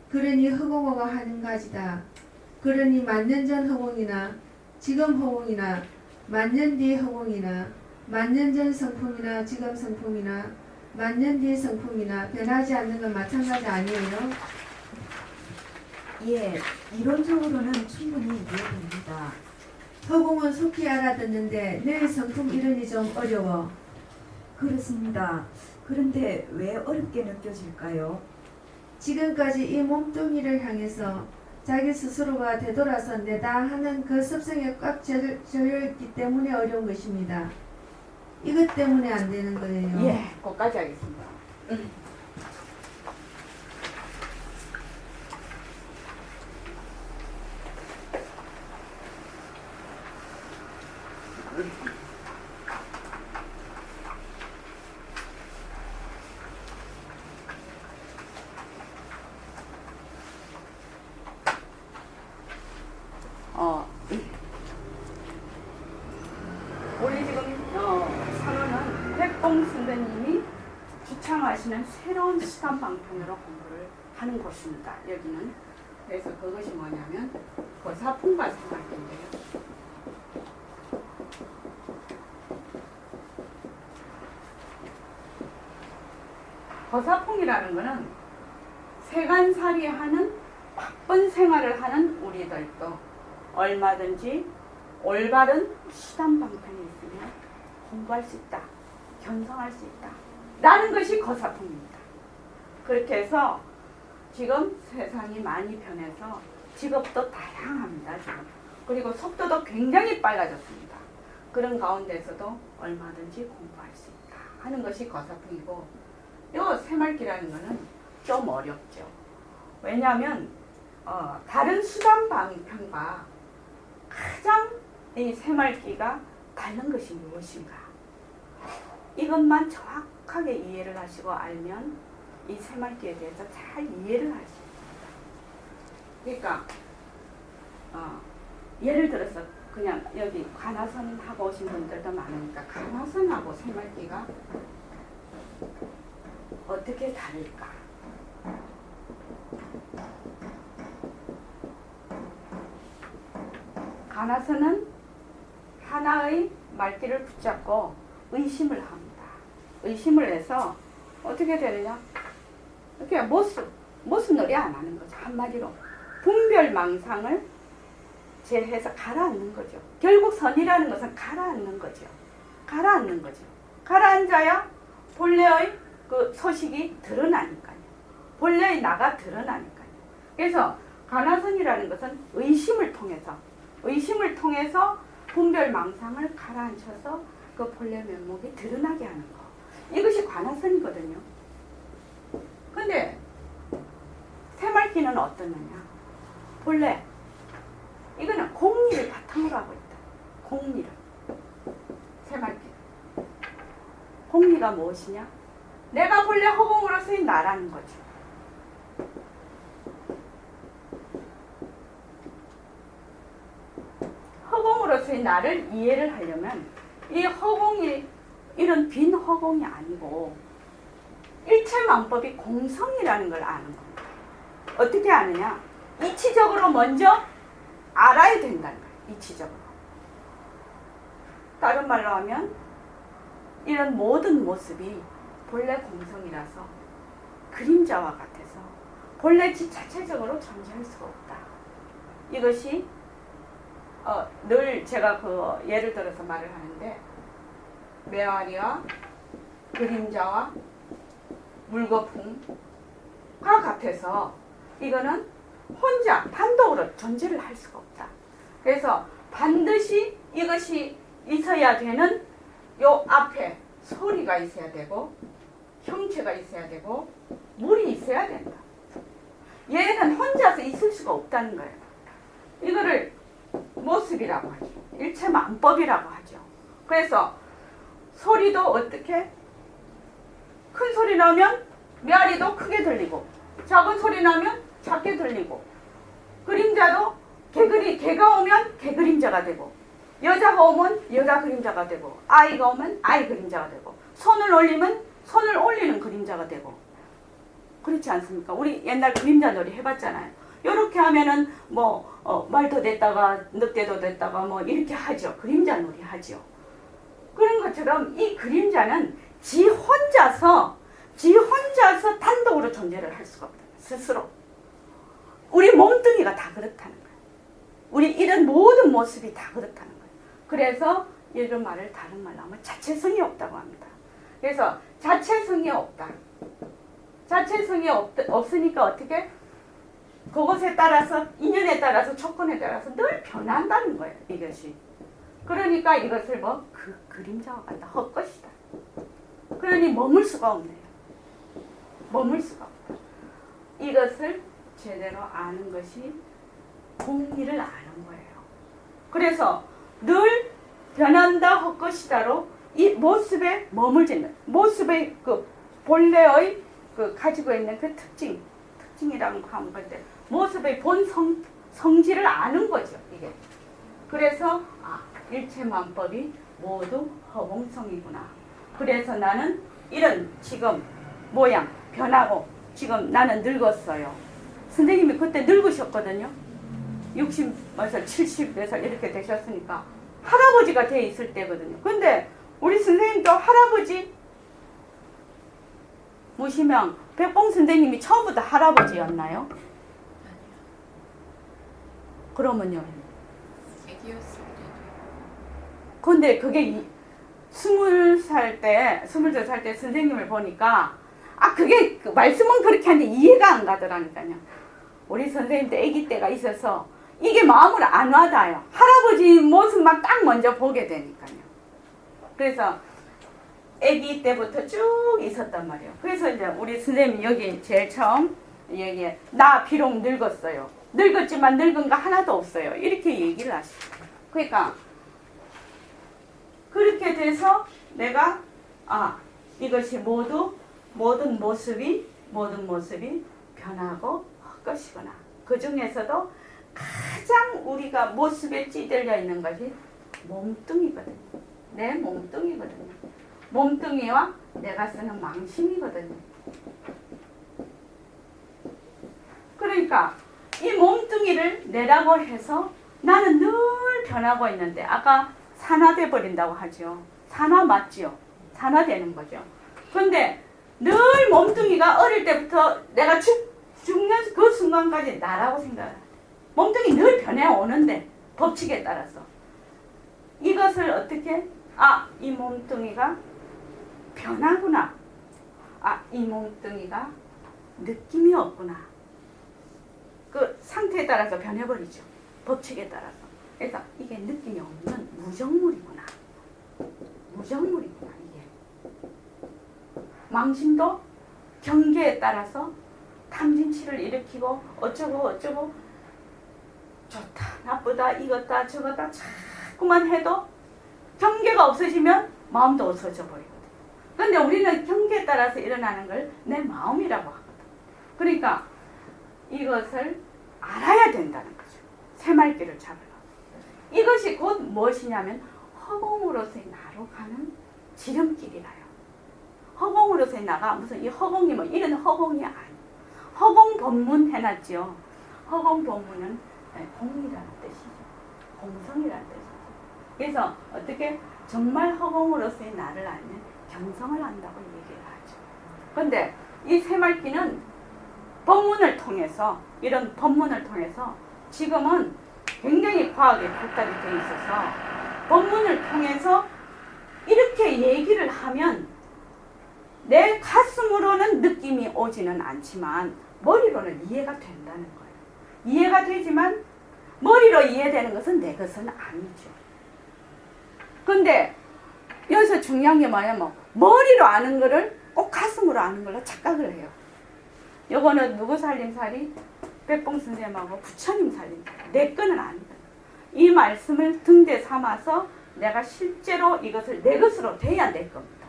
그러니 허공어가 한 가지다. 그러니 만년 전 허공이나 지금 허공이나 만년 뒤 허공이나 만년 전 성품이나 지금 성품이나 만년 뒤 성품이나 변하지 않는 건 마찬가지 아니에요? 예, 이론적으로는 충분히 이해됩니다. 허공은 속히 알아듣는데 내 성품 이론이 좀 어려워. 그렇습니다. 그런데 왜 어렵게 느껴질까요? 지금까지 이 몸뚱이를 향해서 자기 스스로가 되돌아서 내다 하는 그 습성에 꽉 절려있기 때문에 어려운 것입니다. 이것 때문에 안 되는 거예요. 예, 그것까지 하겠습니다. 우리 지금 선언은 백봉 선배님이 주창하시는 새로운 시간 방편으로 공부를 하는 곳입니다. 여기는. 그래서 그것이 뭐냐면 거사풍과 생활인데요. 거사풍이라는 것은 세간살이 하는 바쁜 생활을 하는 우리들도 얼마든지 올바른 시단 방편이 있으면 공부할 수 있다, 견성할 수 있다 라는 것이 거사풍입니다. 그렇게 해서 지금 세상이 많이 변해서 직업도 다양합니다. 지금. 그리고 속도도 굉장히 빨라졌습니다. 그런 가운데서도 얼마든지 공부할 수 있다 하는 것이 거사풍이고, 요 새말기라는 것은 좀 어렵죠. 왜냐하면 다른 수단 방편과 가장 이 새말기가 다른 것이 무엇인가, 이것만 정확하게 이해를 하시고 알면 이 새말기에 대해서 잘 이해를 할 수 있습니다. 그러니까 예를 들어서 그냥 여기 관화선 하고 오신 분들도 많으니까 관화선하고 새말기가 어떻게 다를까? 관화선은 하나의 말귀를 붙잡고 의심을 합니다. 의심을 해서 어떻게 되느냐? 이렇게 모순놀이 안 하는 거죠. 한마디로 분별망상을 제해서 가라앉는 거죠. 결국 선이라는 것은 가라앉는 거죠. 가라앉는 거죠. 가라앉아야 본래의 그 소식이 드러나니까요. 본래의 나가 드러나니까요. 그래서 관화선이라는 것은 의심을 통해서 분별망상을 가라앉혀서 그 본래 면목이 드러나게 하는 거. 이것이 관화선이거든요. 공리는 어떠느냐? 본래 이거는 공리를 바탕으로 하고 있다. 공리를. 새말기. 공리가 무엇이냐? 내가 본래 허공으로서의 나라는 거죠. 허공으로서의 나를 이해를 하려면 이 허공이 이런 빈 허공이 아니고 일체만법이 공성이라는 걸 아는 겁니다. 어떻게 아느냐? 이치적으로 먼저 알아야 된다는 거예요. 이치적으로. 다른 말로 하면 이런 모든 모습이 본래 공성이라서 그림자와 같아서 본래 지 자체적으로 존재할 수가 없다. 이것이 늘 제가 그 예를 들어서 말을 하는데 메아리와 그림자와 물거품과 같아서 이거는 혼자 단독으로 존재를 할 수가 없다. 그래서 반드시 이것이 있어야 되는 요 앞에 소리가 있어야 되고 형체가 있어야 되고 물이 있어야 된다. 얘는 혼자서 있을 수가 없다는 거예요. 이거를 모습이라고 하죠. 일체만법이라고 하죠. 그래서 소리도 어떻게 큰 소리 나면 메아리도 크게 들리고 작은 소리 나면 작게 들리고 그림자도 개가 오면 개 그림자가 되고 여자가 오면 여자 그림자가 되고 아이가 오면 아이 그림자가 되고 손을 올리면 손을 올리는 그림자가 되고 그렇지 않습니까? 우리 옛날 그림자 놀이 해봤잖아요. 이렇게 하면은 말도 됐다가 늑대도 됐다가 이렇게 하죠. 그림자 놀이 하죠. 그런 것처럼 이 그림자는 지 혼자서 단독으로 존재를 할 수가 없다. 스스로. 우리 몸뚱이가 다 그렇다는 거예요. 우리 이런 모든 모습이 다 그렇다는 거예요. 그래서 이런 말을 다른 말로 하면 자체성이 없다고 합니다. 그래서 자체성이 없다. 자체성이 없으니까 어떻게? 그것에 따라서 인연에 따라서 조건에 따라서 늘 변한다는 거예요. 이것이. 그러니까 이것을 그 그림자와 같다. 헛것이다. 그러니 머물 수가 없네요. 머물 수가 없다. 이것을 제대로 아는 것이 공리를 아는 거예요. 그래서 늘 변한다 헛것이다로 이 모습에 머물지는 모습의 그 본래의 그 가지고 있는 그 특징이라고 하면 근데 모습의 본 성질을 아는 거죠. 이게. 그래서 일체만법이 모두 허공성이구나. 그래서 나는 이런 지금 모양 변하고 지금 나는 늙었어요. 선생님이 그때 늙으셨거든요. 60몇 70몇 이렇게 되셨으니까 할아버지가 돼 있을 때거든요. 근데 우리 선생님도 할아버지 모시면 백봉 선생님이 처음부터 할아버지였나요? 그러면요. 근데 그게 22살 때 선생님을 보니까 그게 그 말씀은 그렇게 하는데 이해가 안 가더라니까요. 우리 선생님도 아기 때가 있어서 이게 마음을 안 와닿아요. 할아버지 모습만 딱 먼저 보게 되니까요. 그래서 아기 때부터 쭉 있었단 말이에요. 그래서 이제 우리 선생님이 여기 제일 처음 여기에 나 비록 늙었어요. 늙었지만 늙은 거 하나도 없어요. 이렇게 얘기를 하시죠. 그러니까 그렇게 돼서 내가 이것이 모든 모습이 변하고 헛것이구나. 그 중에서도 가장 우리가 모습에 찌들려 있는 것이 몸뚱이거든요. 내 몸뚱이거든요. 몸뚱이와 내가 쓰는 망심이거든요. 그러니까 이 몸뚱이를 내라고 해서 나는 늘 변하고 있는데 아까 산화돼 버린다고 하죠. 산화 맞지요? 산화되는 거죠. 근데 늘 몸뚱이가 어릴 때부터 내가 죽는 그 순간까지 나라고 생각해요. 몸뚱이 늘 변해오는데 법칙에 따라서 이것을 어떻게 이 몸뚱이가 변하구나. 이 몸뚱이가 느낌이 없구나. 그 상태에 따라서 변해버리죠. 법칙에 따라서. 그래서 이게 느낌이 없는 무정물이구나. 무정물이구나 이게. 망심도 경계에 따라서 탐진치를 일으키고 어쩌고 좋다 나쁘다 이것다 저것다 자꾸만 해도 경계가 없어지면 마음도 없어져 버리거든. 근데 우리는 경계에 따라서 일어나는 걸 내 마음이라고 하거든. 그러니까 이것을 알아야 된다는 거죠. 새말귀를 잡으려고. 이것이 곧 무엇이냐면 허공으로서의 나로 가는 지름길이라요. 허공으로서의 나가 무슨 이 허공이 뭐 이런 허공이 아니에요. 허공 법문 해놨지요. 허공 법문은 공이라는 뜻이죠. 공성이라는 뜻이죠. 그래서 어떻게 정말 허공으로서의 나를 알면 경성을 안다고 얘기를 하죠. 그런데 이 새말귀는 법문을 통해서 이런 법문을 통해서 지금은 굉장히 과학이 발달이 되어 있어서 법문을 통해서 이렇게 얘기를 하면 내 가슴으로는 느낌이 오지는 않지만 머리로는 이해가 된다는 거예요. 이해가 되지만 머리로 이해되는 것은 내 것은 아니죠. 근데 여기서 중요한 게 뭐냐면 머리로 아는 거를 꼭 가슴으로 아는 걸로 착각을 해요. 요거는 누구 살림살이? 백봉 선생님하고 부처님 살림살이. 내 거는 아니다. 이 말씀을 등대 삼아서 내가 실제로 이것을 내 것으로 돼야 내 겁니다.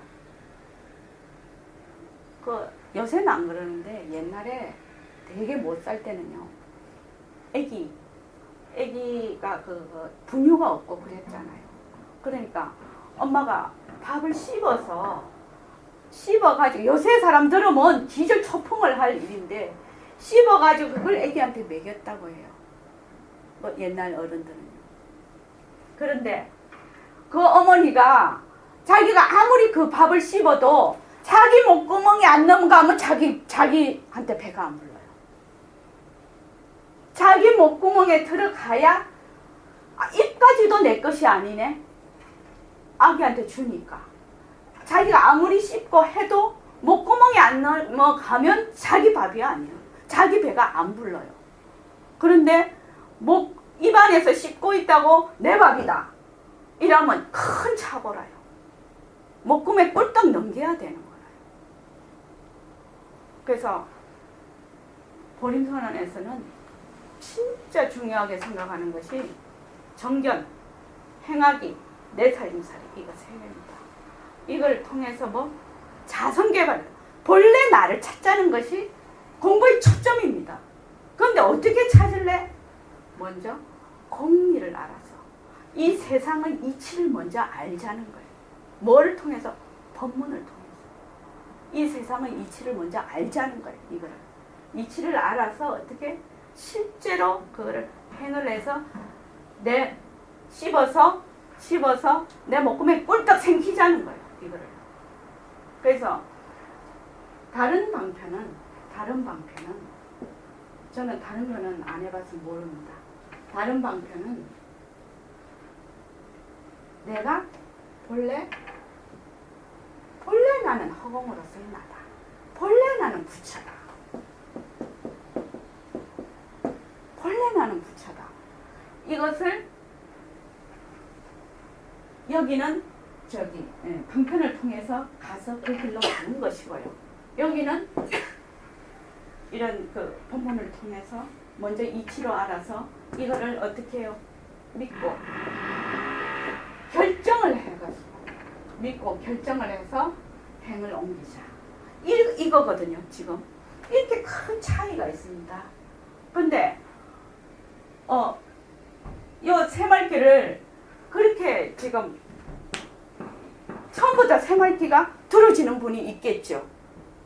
요새는 안 그러는데 옛날에 되게 못 살 때는요. 애기가 분유가 없고 그랬잖아요. 그러니까 엄마가 밥을 씹어가지고 요새 사람들은 뭐 기절 초풍을 할 일인데 씹어가지고 그걸 애기한테 먹였다고 해요. 뭐 옛날 어른들은요. 그런데 그 어머니가 자기가 아무리 그 밥을 씹어도 자기 목구멍에 안 넘어가면 자기한테 배가 안 불러요. 자기 목구멍에 들어가야 입까지도 내 것이 아니네. 아기한테 주니까. 자기가 아무리 씹고 해도 목구멍에 안 넘어가면 자기 밥이 아니에요. 자기 배가 안 불러요. 그런데 입안에서 씹고 있다고 내 밥이다. 이러면 큰 착오라요. 목구멍에 꿀떡 넘겨야 되는 거예요. 그래서 보림선언에서는 진짜 중요하게 생각하는 것이 정견, 행하기, 내 살림살이 이거 세 개입니다. 이걸 통해서 자성개발, 본래 나를 찾자는 것이 공부의 초점입니다. 그런데 어떻게 찾을래? 먼저 공리를 알아서 이 세상의 이치를 먼저 알자는 거예요. 뭐를 통해서? 법문을 통해서. 이 세상의 이치를 먼저 알자는 거예요. 이거를. 이치를 알아서 어떻게 실제로 그거를 행을 해서 씹어서 내 목구멍에 꿀떡 생기자는 거예요. 이거를. 그래서 다른 방편은 저는 다른 거는 안 해봐서 모릅니다. 다른 방편은 내가 본래 나는 허공으로서의 나다. 본래 나는 부처다. 본래 나는 부처다. 이것을 여기는 방편을 통해서 가서 그 길로 가는 것이고요. 여기는 이런 본문을 통해서 먼저 이치로 알아서 이거를 어떻게 해요? 믿고 결정을 해가지고 믿고 결정을 해서 행을 옮기자. 이거거든요. 지금 이렇게 큰 차이가 있습니다. 근데 요 새말귀를 그렇게 지금 처음부터 새말귀가 들어지는 분이 있겠죠.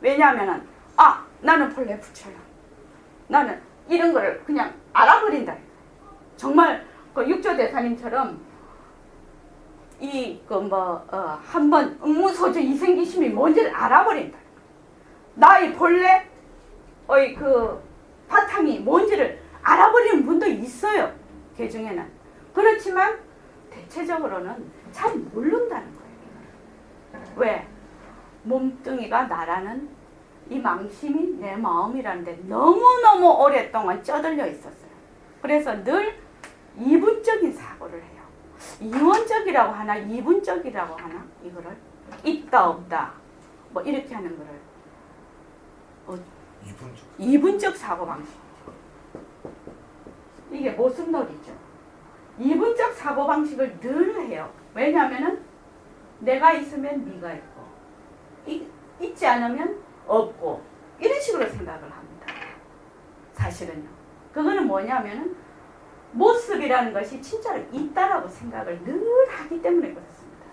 왜냐하면은 나는 본래 부처야. 나는 이런 거를 그냥 알아버린다. 정말 육조 대사님처럼 한번 응무소주 이생기심이 뭔지를 알아버린다. 나의 본래의 바탕이 뭔지를 알아버리는 분도 있어요. 그 중에는. 그렇지만 대체적으로는 잘 모른다는 거예요. 왜? 몸뚱이가 나라는 이 망심이 내 마음이라는데 너무너무 오랫동안 쩌들려 있었어요. 그래서 늘 이분적인 사고를 해요. 이원적이라고 하나 이분적이라고 하나 이거를 있다 없다 이렇게 하는 거를 이분적 사고방식. 이게 모순놀이죠. 이분적 사고방식을 늘 해요. 왜냐하면 내가 있으면 네가 있고 있지 않으면 없고 이런 식으로 생각을 합니다. 사실은요. 그거는 뭐냐면은 모습이라는 것이 진짜로 있다라고 생각을 늘 하기 때문에 그렇습니다.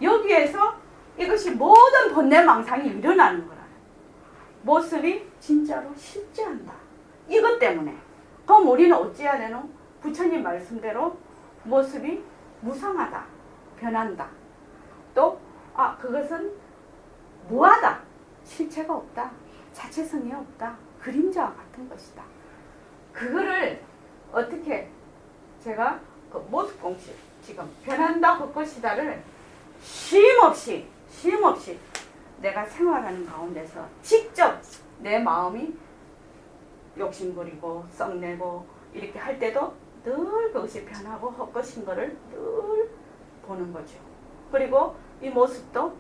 여기에서 이것이 모든 번뇌망상이 일어나는 거라요. 모습이 진짜로 실제한다. 이것 때문에. 그럼 우리는 어찌해야 되노? 부처님 말씀대로 모습이 무상하다. 변한다. 또 그것은 무하다. 실체가 없다. 자체성이 없다. 그림자와 같은 것이다. 그거를 어떻게 제가 그 모습 공식 지금 변한다 할 것이다를 쉼없이 내가 생활하는 가운데서 직접 내 마음이 욕심부리고 썩내고 이렇게 할 때도 늘 그것이 변하고 헛것인 거를 늘 보는 거죠. 그리고 이 모습도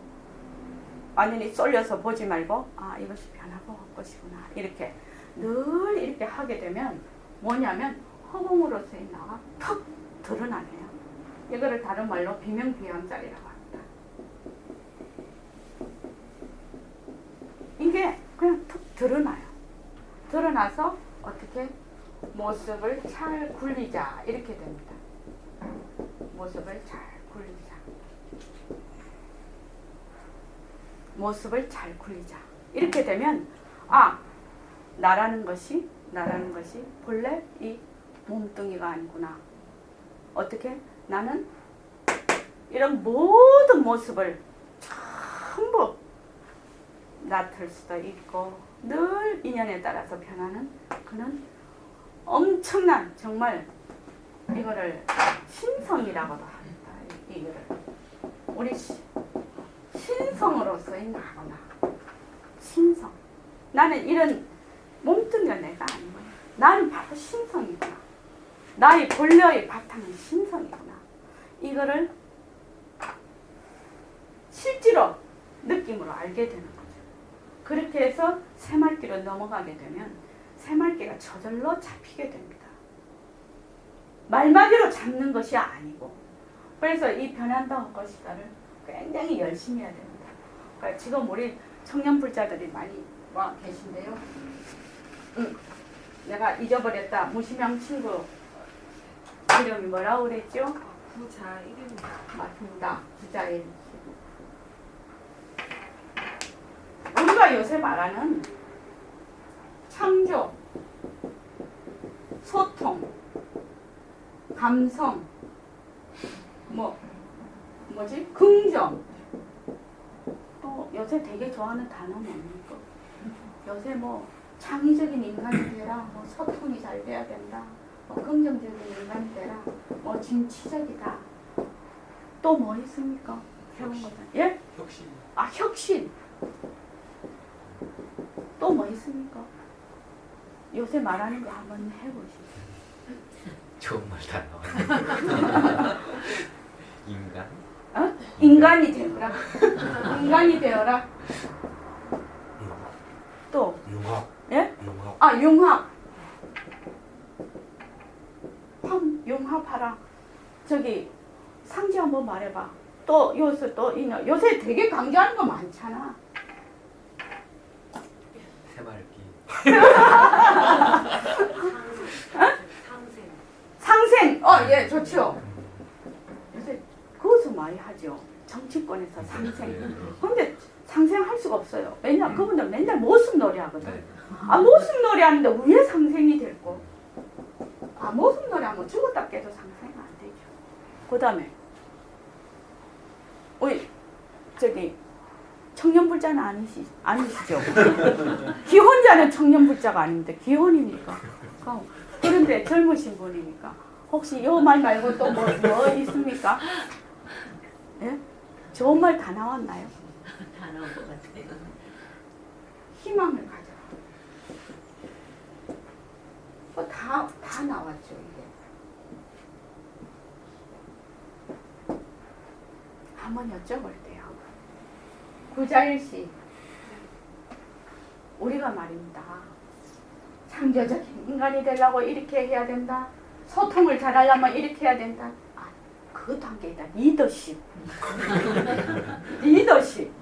완전히 쏠려서 보지 말고 이것이 변하고 헛것이구나 이렇게 늘 이렇게 하게 되면 뭐냐면 허공으로서의 나가 턱 드러나네요. 이거를 다른 말로 비명비양자리라고 합니다. 이게 그냥 턱 드러나요. 드러나서 어떻게 모습을 잘 굴리자 이렇게 됩니다. 모습을 잘 굴리자. 모습을 잘 굴리자. 이렇게 되면 나라는 것이 본래 이 몸뚱이가 아니구나. 어떻게? 나는 이런 모든 모습을 전부 나틀 수도 있고 늘 인연에 따라서 변하는 그런 엄청난 정말 이거를 신성이라고도 합니다. 이거를 우리 신성으로서의 나구나. 신성. 나는 이런 몸뚱이가 내가 아닌 거야. 나는 바로 신성이구나. 나의 본래의 바탕은 신성이구나. 이거를 실제로 느낌으로 알게 되는 거죠. 그렇게 해서 새말기로 넘어가게 되면 새말기가 저절로 잡히게 됩니다. 말마디로 잡는 것이 아니고 그래서 이 변한다 할 것이다를 굉장히 열심히 해야 됩니다. 그러니까 지금 우리 청년불자들이 많이 와 계신데요. 내가 잊어버렸다. 무시명 친구 이름이 뭐라고 그랬죠? 부자일입니다. 맞습니다. 부자일. 우리가 요새 말하는 창조, 소통, 감성, 긍정. 또 요새 되게 좋아하는 단어는 뭡니까? 요새 창의적인 인간이 되라, 소통이 잘 돼야 된다, 긍정적인 인간이 되라, 진취적이다. 또 뭐 있습니까? 새로운 거죠. 예? 혁신. 혁신. 또 뭐 있습니까? 요새 말하는 거 한번 해보시죠. 좋은 말 다 나왔네. 인간. 인간이 되어라. 인간이 되어라. 또 융합. 예? 융합. 융합. 융합하라. 저기 상지 한번 말해봐. 또 요새 되게 강조하는 거 많잖아. 새말기. 상생. 예, 좋죠. 요새 그것을 많이 하죠. 정치권에서 상생. 근데 상생할 수가 없어요. 왜냐, 그분들 맨날 모습놀이 하거든. 네. 모습놀이 하는데 왜 상생이 될거? 모습놀이 하면 죽었다 깨도 상생 안 되죠. 그 다음에 우리 저기 청년불자는 아니시죠? 기혼자는 청년불자가 아닌데 기혼입니까? 그런데 젊으신 분이니까 혹시 요 말 말고 또 뭐 있습니까? 예? 좋은 말 다 나왔나요? 다 나온 것 같아요. 희망을 가져라. 다 나왔죠, 이게. 한번 여쭤볼게요. 구자일씨, 우리가 말입니다. 창조적인 인간이 되려고 이렇게 해야 된다. 소통을 잘하려면 이렇게 해야 된다. 아, 그것도 한 게 있다. 리더십. 리더십.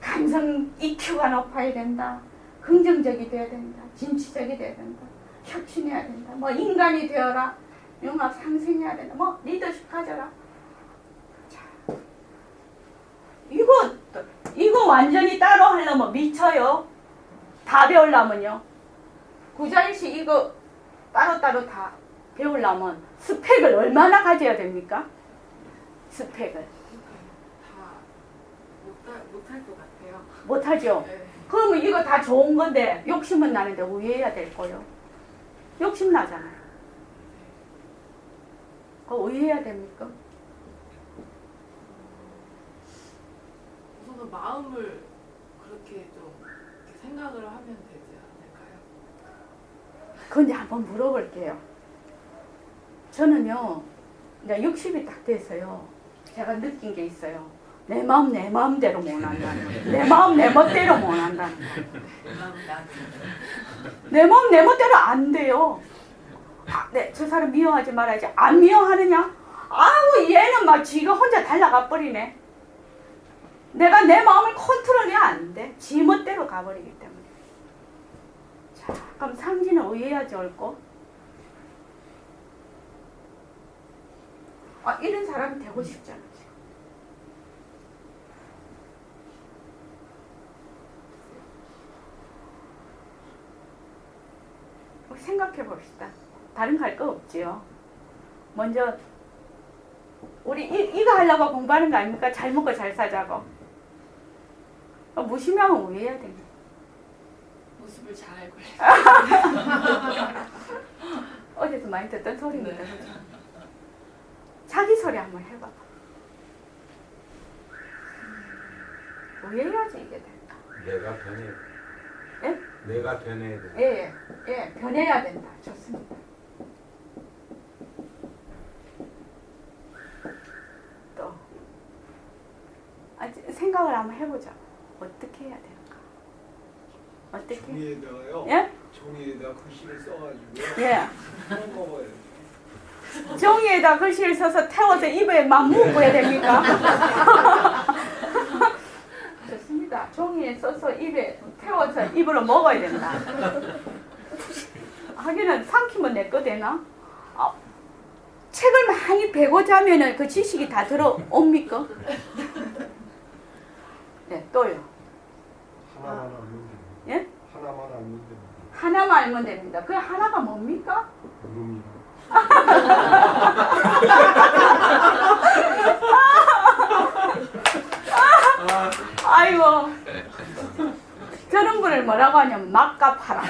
감성 EQ가 높아야 된다. 긍정적이 돼야 된다. 진취적이 돼야 된다. 혁신해야 된다. 뭐 인간이 되어라. 융합 상생해야 된다. 뭐 리더십 가져라. 자, 이거 완전히 따로 하려면 미쳐요. 다 배우려면요. 구자일시 이거 따로따로 다 배우려면 스펙을 얼마나 가져야 됩니까? 스펙을. 다 못할 것 같아요. 못하죠. 네. 그러면 이거 다 좋은 건데 욕심은 나는데 우회해야 될 거요. 욕심 나잖아요. 그거 우회해야 됩니까? 우선은 마음을 그렇게 좀 이렇게 생각을 하면 되지 않을까요? 근데 한번 물어볼게요. 저는요, 이제 60이 딱 돼서요, 제가 느낀 게 있어요. 내 마음 내 마음대로 못 한다는. 내 마음 내 멋대로 못 한다는. 내 마음 내 멋대로 안 돼요. 아, 네, 저 사람 미워하지 말아야지. 안 미워하느냐? 아우, 얘는 막 지가 혼자 달라가 버리네. 내가 내 마음을 컨트롤이 안 돼. 지 멋대로 가버리기 때문에. 자, 그럼 상진은 의해야지 옳고. 아, 이런 사람이 되고 싶잖아, 지금. 생각해 봅시다. 다른 거 할 거 없지요. 먼저 우리 이거 하려고 공부하는 거 아닙니까? 잘 먹고 잘 사자고. 무심하면 우회해야 됩니다. 모습을 잘 알고 어제도 많이 듣던 소리입니다. 네. 그죠? 자기 소리 한번 해봐. 우회해야지 이게 된다. 내가 변해. 예? 내가 변해야 돼. 예, 예, 변해야 된다. 좋습니다. 또 생각을 한번 해보자. 어떻게 해야 될까? 어떻게? 종이에다가요. 예? 종이에다 글씨를 써가지고요. 예. 그런 먹어야 돼. 종이에다 글씨를 써서 태워서 입에 막 묻고 해야 됩니까? 좋습니다. 종이에 써서 입에 태워서 입으로 먹어야 된다. 하기는 삼키면 내 거 되나? 아, 책을 많이 배고자 하면은 그 지식이 다 들어옵니까? 네, 또요. 하나만 알면 됩니다. 예? 하나만 알면 됩니다. 하나만 알면 됩니다. 그 하나가 뭡니까? 물음이요. 아이고. 저런 분을 뭐라고 하냐면 막가파라.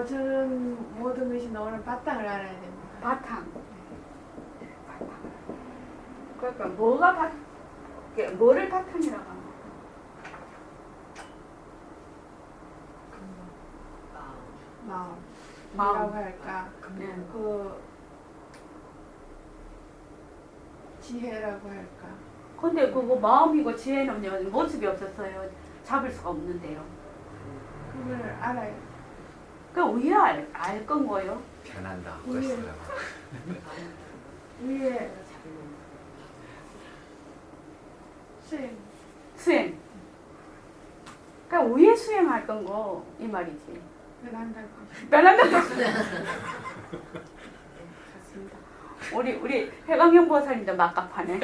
저는 모든 것이 나오는 바탕을 알아야 됩니다. 바탕. 그러니까 뭐가 뭐를 바탕이라고 하는 거야? 마음이라고 할까? 네. 그 지혜라고 할까? 근데 그거 마음이고 지혜는 모습이 없었어요. 잡을 수가 없는데요. 그걸 알아야 그 위에 알건 거요. 변한다. 우리- 그랬어요. 위에 수행. 수행. 그러니까 위에 수행할 건 거 이 말이지. 변한다고. 변한다. 좋습니다. 우리 해광형 보살님도 막갑하네.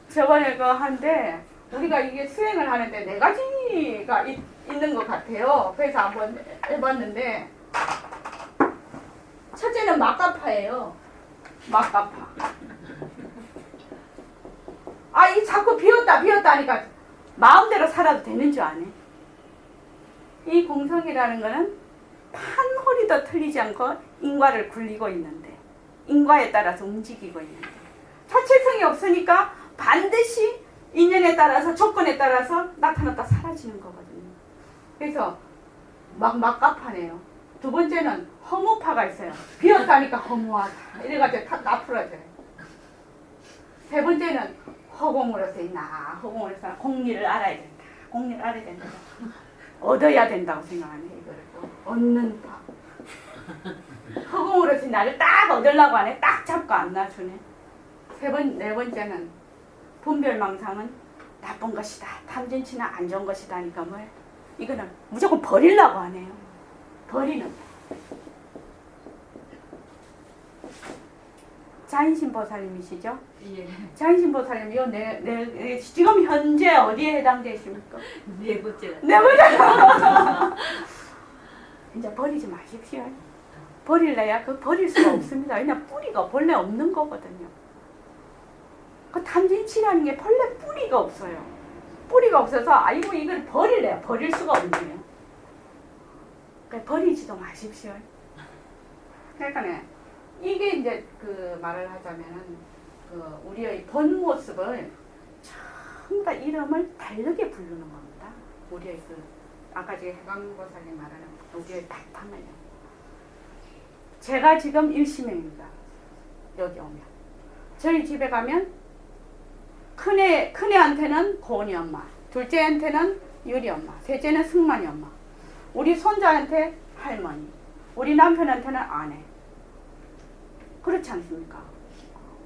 저번에 그 한데 우리가 이게 수행을 하는데 네 가지가 있는 것 같아요. 그래서 한번 해봤는데 첫째는 막가파예요. 막가파. 아, 이 자꾸 비웠다 하니까 마음대로 살아도 되는 줄 아네. 이 공성이라는 거는 판홀이도 틀리지 않고 인과를 굴리고 있는데 인과에 따라서 움직이고 있는데 자체성이 없으니까 반드시 인연에 따라서 조건에 따라서 나타났다 사라지는 거거든요. 그래서 막갑하네요. 두 번째는 허무파가 있어요. 비었다니까 허무하다. 이래가지고 다 나풀어져요. 세 번째는 허공으로서 있나 허공으로서 공리를 알아야 된다. 공리를 알아야 된다. 얻어야 된다고 생각하네. 이거를 또 얻는 법. 허공으로서 나를 딱 얻으려고 하네. 딱 잡고 안 놔주네. 네 번째는 분별망상은 나쁜 것이다. 탐진치는 안 좋은 것이다 하니까 뭐예요? 이거는 무조건 버리려고 하네요. 버리는. 자인신보살님이시죠? 예, 자인신보살님, 지금 현재 어디에 해당되십니까? 네 번째가 네 번째. 이제 버리지 마십시오. 버릴래야 그 버릴 수가 없습니다. 왜냐 뿌리가 본래 없는 거거든요. 그 탐진치라는 게 본래 뿌리가 없어요. 뿌리가 없어서 아이고 이걸 버릴래야 버릴 수가 없네요. 그러니까 버리지도 마십시오. 그러니까 이게 이제 그 말을 하자면은 그 우리의 본 모습을 전부 다 이름을 다르게 부르는 겁니다. 우리의 그 아까 제가 해광보살님 말하는 우리의 바탕을요. 제가 지금 1시명입니다. 여기 오면 저희 집에 가면 큰애한테는 고은이 엄마, 둘째한테는 유리 엄마, 셋째는 승만이 엄마, 우리 손자한테 할머니, 우리 남편한테는 아내. 그렇지 않습니까?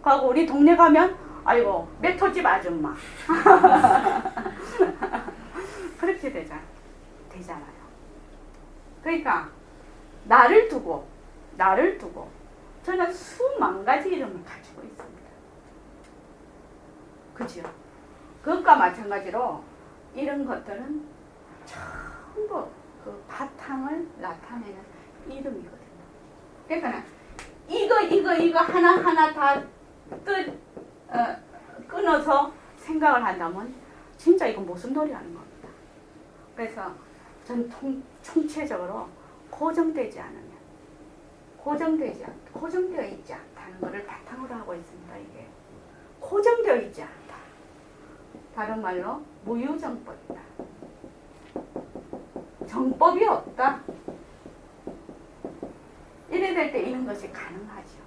그리고 우리 동네 가면 아이고 메토집 아줌마. 그렇게 되잖아요. 그러니까 나를 두고 저는 수만 가지 이름을 가지고 있습니다. 그죠? 그것과 마찬가지로 이런 것들은 전부 그 바탕을 나타내는 이름이거든요. 그러니까 이거 하나하나 다 끊어서 생각을 한다면 진짜 이건 모순놀이 하는 겁니다. 그래서 전 총체적으로 고정되어 있지 않다는 것을 바탕으로 하고 있습니다. 이게 고정되어 있지 않다. 다른 말로 무유정법이다. 정법이 없다. 이래 될 때 이런 것이 가능하죠.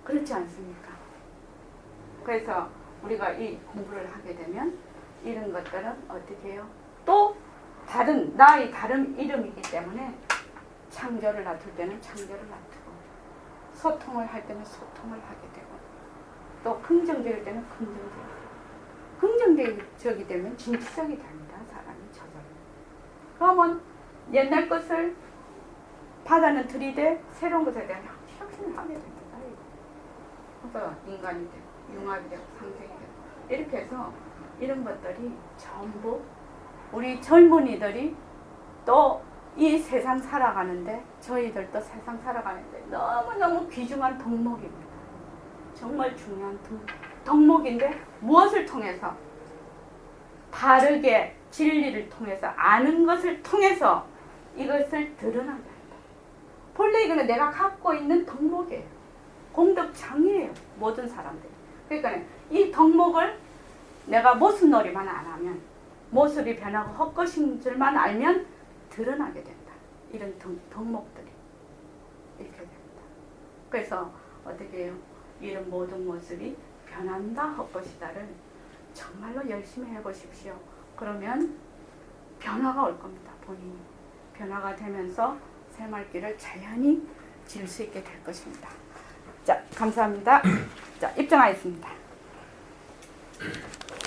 그렇지 않습니까? 그래서 우리가 이 공부를 하게 되면 이런 것들은 어떻게 해요? 또 나의 다른 이름이기 때문에 창조를 놔둘 때는 창조를 놔두고 소통을 할 때는 소통을 하게 되고 또 긍정적일 때는 긍정적이 되면 진취적이 됩니다. 사람이 저절로. 그러면 옛날 것을 바다는 들이대 새로운 것에 대한 혁신을 하게 됩니다. 그래서 인간이 되고 융합이 되고 상생이 되고 이렇게 해서 이런 것들이 전부 우리 젊은이들이 또 이 세상 살아가는데 저희들도 세상 살아가는데 너무너무 귀중한 덕목입니다. 정말 중요한 덕목인데 무엇을 통해서? 바르게 진리를 통해서 아는 것을 통해서 이것을 드러나게 한다. 본래 이거는 내가 갖고 있는 덕목이에요. 공덕장이에요. 모든 사람들이. 그러니까 이 덕목을 내가 모습놀이만 안 하면 모습이 변하고 헛것인 줄만 알면 드러나게 된다. 이런 덕목들이 이렇게 됩니다. 그래서 어떻게 해요? 이런 모든 모습이 변한다 헛것이다를 정말로 열심히 해보십시오. 그러면 변화가 올 겁니다. 본인이 변화가 되면서 새말길을 자연히 질 수 있게 될 것입니다. 자, 감사합니다. 자, 입장하겠습니다.